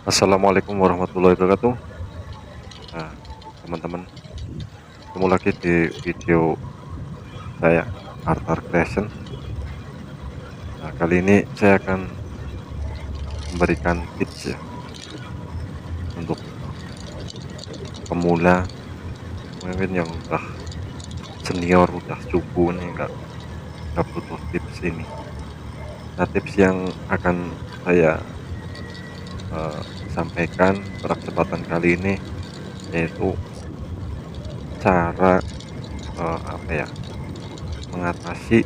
Assalamualaikum warahmatullahi wabarakatuh. Nah, teman-teman, ketemu lagi di video saya Arthur Creation. Nah, kali ini saya akan memberikan tips ya untuk pemula, mungkin yang udah senior, udah cupu nih nggak butuh tips ini. Nah, tips yang akan saya sampaikan pada kesempatan kali ini yaitu cara apa ya mengatasi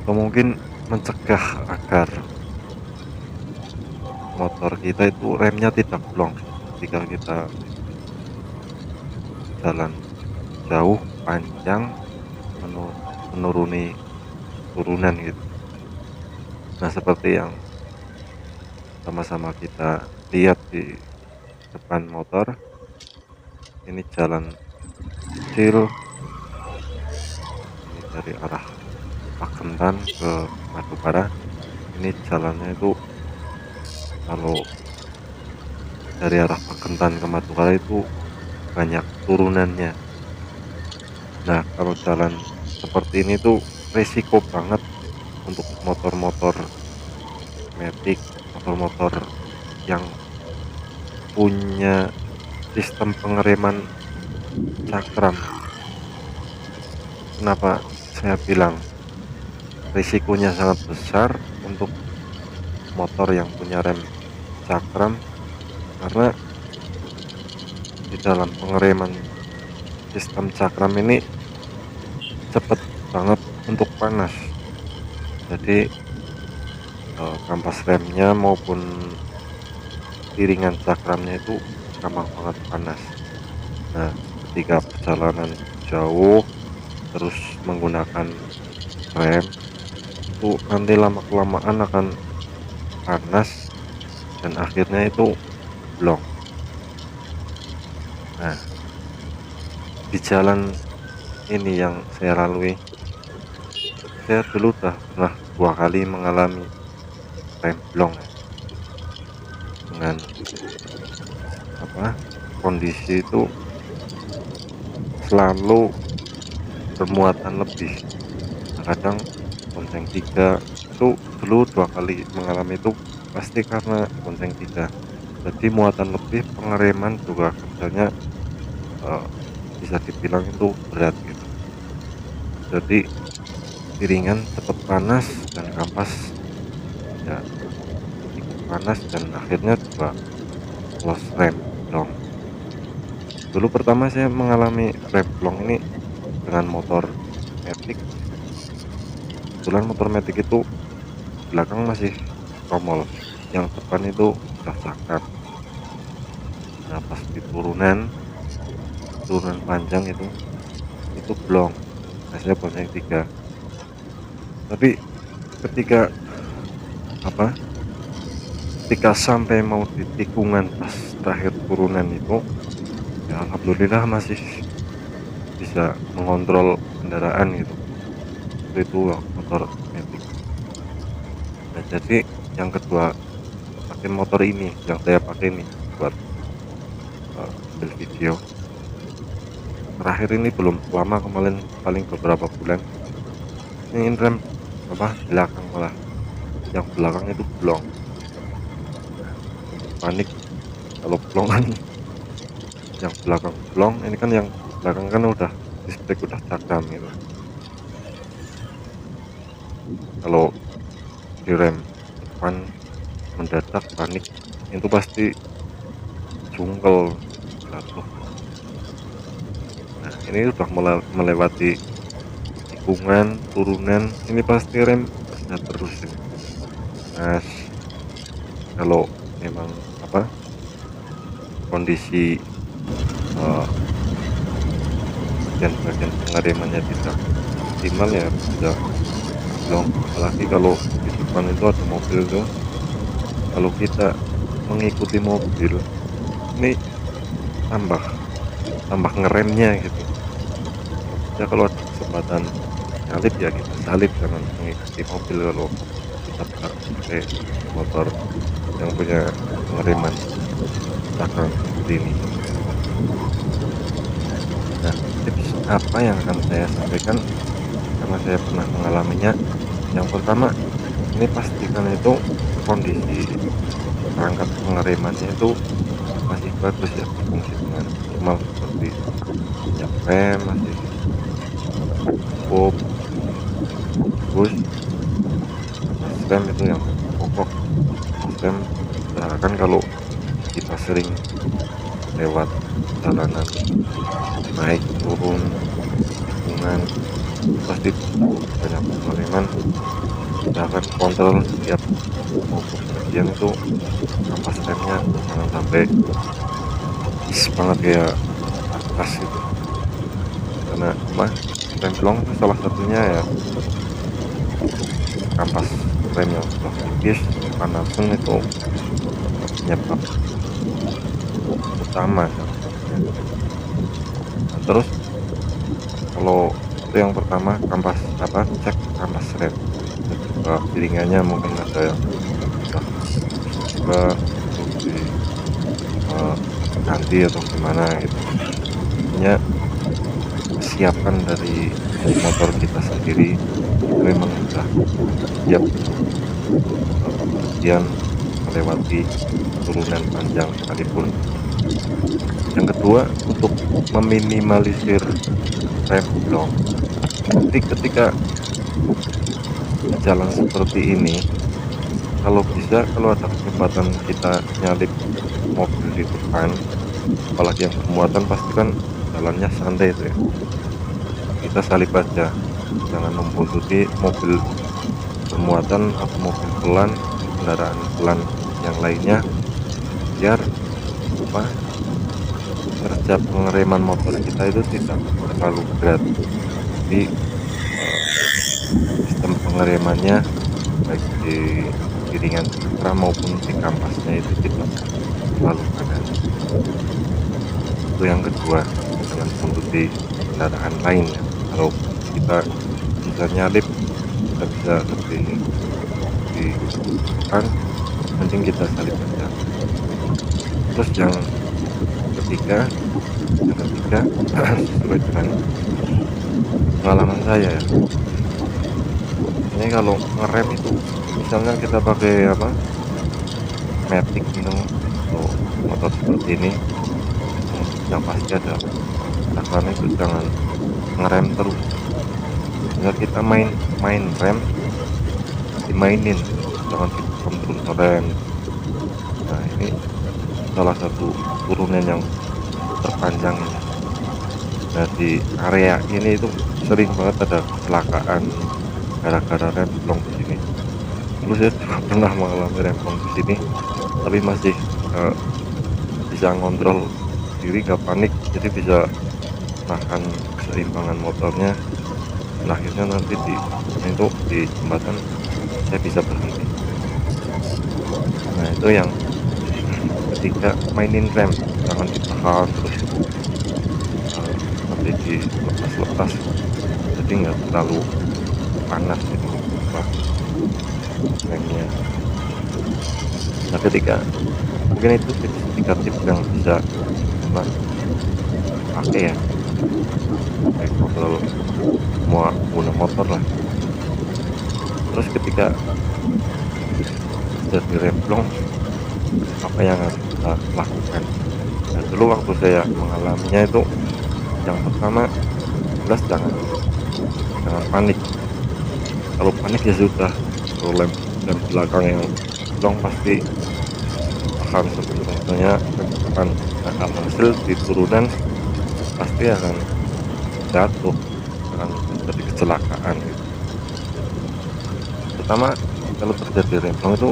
atau mungkin mencegah agar motor kita itu remnya tidak blong ketika kita jalan jauh, panjang, menuruni turunan gitu. Nah, seperti yang sama-sama kita lihat di depan motor, ini jalan kecil, ini dari arah Pakentan ke Madukara. Ini jalannya itu kalau dari arah Pakentan ke Madukara itu banyak turunannya. Nah, kalau jalan seperti ini tuh resiko banget untuk motor-motor matic, motor-motor yang punya sistem pengereman cakram. Kenapa saya bilang risikonya sangat besar untuk motor yang punya rem cakram? Karena di dalam pengereman sistem cakram ini cepet banget untuk panas. Jadi kampas remnya maupun iringan cakramnya itu gampang banget panas. Nah, ketika perjalanan jauh terus menggunakan rem itu nanti lama kelamaan akan panas dan akhirnya itu blong. Nah, di jalan ini yang saya lalui, saya dulu udah pernah 2 kali mengalami rem blong ya, dengan kondisi itu selalu bermuatan lebih. Nah, kadang bonceng 3 itu dulu 2 kali mengalami itu pasti karena bonceng 3. Jadi muatan lebih, pengereman juga kerjanya eh, bisa dibilang itu berat gitu. Jadi piringan cepat panas dan kampas ya ikut panas dan akhirnya juga los rem blong. Dulu pertama saya mengalami rem blong ini dengan motor matic. Kebetulan motor matic itu belakang masih tromol, yang depan itu udah cakram. Nah, pas di turunan panjang itu blong. Nah, saya bonceng 3. Tapi ketika apa ketika sampai mau di tikungan pas terakhir turunan itu, ya alhamdulillah masih bisa mengontrol kendaraan gitu. Itu motor matic. Nah, jadi yang kedua pakai motor ini yang saya pakai nih buat ambil video. Terakhir ini belum lama, kemarin paling beberapa bulan. Ini rem belakang, malah yang belakang itu blong. Nah, untuk panik kalau blong kan yang belakang blong, ini kan yang belakang kan udah listrik, udah cakram gitu. Kalau direm depan mendadak panik itu pasti jungkel jatuh. Nah, ini udah melewati tikungan turunan, ini pasti rem kerja terus ini. Nah, kalau memang kondisi bagian-bagian pengeremannya tidak optimal ya bisa blong. Apalagi kalau di depan itu ada mobil tuh, kalau kita mengikuti mobil ini tambah tambah ngeremnya gitu. Ya kalau ada kesempatan salib ya kita salib, jangan mengikuti mobil kalau kita pakai motor yang punya pengereman belakang seperti ini. Nah, tips apa yang akan saya sampaikan karena saya pernah mengalaminya. Yang pertama, ini pastikan itu kondisi perangkat pengeremannya itu masih bagus ya, berfungsi dengan normal seperti minyak rem masih cukup, terus gas rem itu yang pokok. Gas rem usahakan kalau kita sering lewat jalanan naik turun tikungan itu pasti butuh banyak pengereman. Usahakan kontrol setiap mau bepergian itu kampas remnya jangan sampai banget kayak atas gitu, karena apa, remblong itu salah satunya ya kampas rem yang sudah tipis panasan itu penyebab utama salah satunya. Nah, terus kalau itu yang pertama kampas apa, cek kampas rem dan juga piringannya mungkin ada yang sudah tipis juga, perlu ganti atau gimana gitu. Intinya kesiapan dari motor kita sendiri itu memang sudah siap untuk bepergian melewati turunan panjang sekalipun. Yang kedua, untuk meminimalisir remblong. Jadi ketika di jalan seperti ini, kalau bisa kalau ada kesempatan kita nyalip mobil di depan, apalagi yang bermuatan pasti kan jalannya santai itu ya. Kita salip aja, jangan membuntuti mobil bermuatan atau mobil pelan, kendaraan pelan yang lainnya, biar apa, kerja pengereman motor kita itu tidak terlalu berat. Jadi sistem pengeremannya baik di piringan cakram maupun di kampasnya itu tidak terlalu panas. Itu yang kedua, jangan buntuti kendaraan lain ya. Kalau kita bisa nyalip, kita bisa lebih di depan, mending kita salip aja. Terus yang ketiga sesuai dengan pengalaman saya ya, ini kalau ngerem itu misalnya kita pakai apa, matic gitu atau motor seperti ini, yang pasti ada takaran itu jangan ngerem terus. Misal kita main rem, dimainin, jangan ditekan terus ngerem. Nah ini salah satu turunan yang terpanjang ini. Nah di area ini itu sering banget ada kecelakaan gara-gara remblong di sini. Dulu saya juga pernah mengalami remblong di sini, tapi masih bisa ngontrol diri, nggak panik, jadi bisa nahan keseimbangan motornya. Dan akhirnya nanti di jembatan saya bisa berhenti. Nah itu yang ketiga, mainin rem, jangan ditahan terus sampai dilepas-lepas, jadi nggak terlalu panas itu apa remnya. Nah ketika mungkin itu tiga tips yang bisa apa pakai ya, pakai kontrol semua pengguna motor lah. Terus ketika jadi remblong, apa yang harus kita lakukan? Nah dulu waktu saya mengalaminya itu, yang pertama jelas jangan panik. Kalau panik ya sudah, kalau lem belakang yang blong pasti akan sebenarnya kecepatan. Nah alhasil di turunan pasti akan jatuh, akan terjadi kecelakaan gitu. Pertama, kalau terjadi remblong itu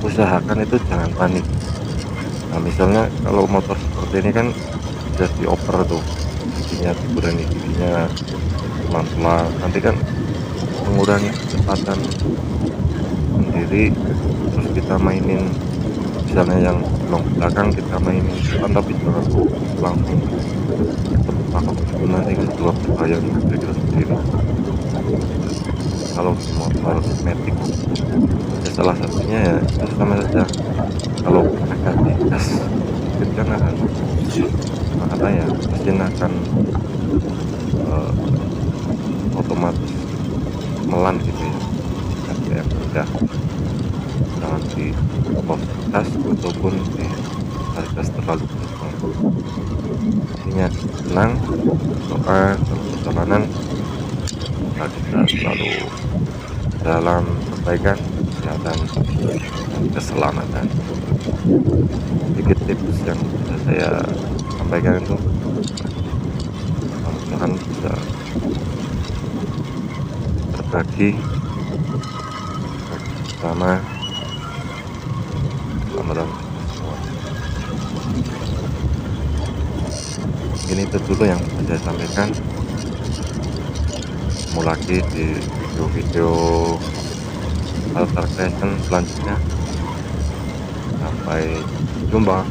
usahakan itu jangan panik. Nah misalnya kalau motor seperti ini kan sudah dioper tuh giginya, dikurangi giginya pelan-pelan, nanti kan mengurangi kecepatan sendiri. Terus kita mainin misalnya yang blong belakang, kita mainin depan, tapi jangan langsung takut itu nanti kan juga berbahaya, kira-kira seperti itu. kalau di motor matic ya salah satunya ya itu sama saja, kalau agak digas sedikit kan akan apa ya, mesin akan, eee, otomatis melan gitu ya, RPM rendah. Jangan di-force gas ataupun ditarik gas terlalu kencang. Intinya tenang, berdoa dalam perjalanan, semoga kita selalu dalam kebaikan, kesehatan, dan keselamatan. Sedikit tips yang bisa saya sampaikan itu mudah-mudahan bisa berbagi bersama, bersama dalam kita semua. Mungkin itu dulu yang bisa saya sampaikan. Ketemu lagi di video-video Altar Creation selanjutnya. Sampai jumpa.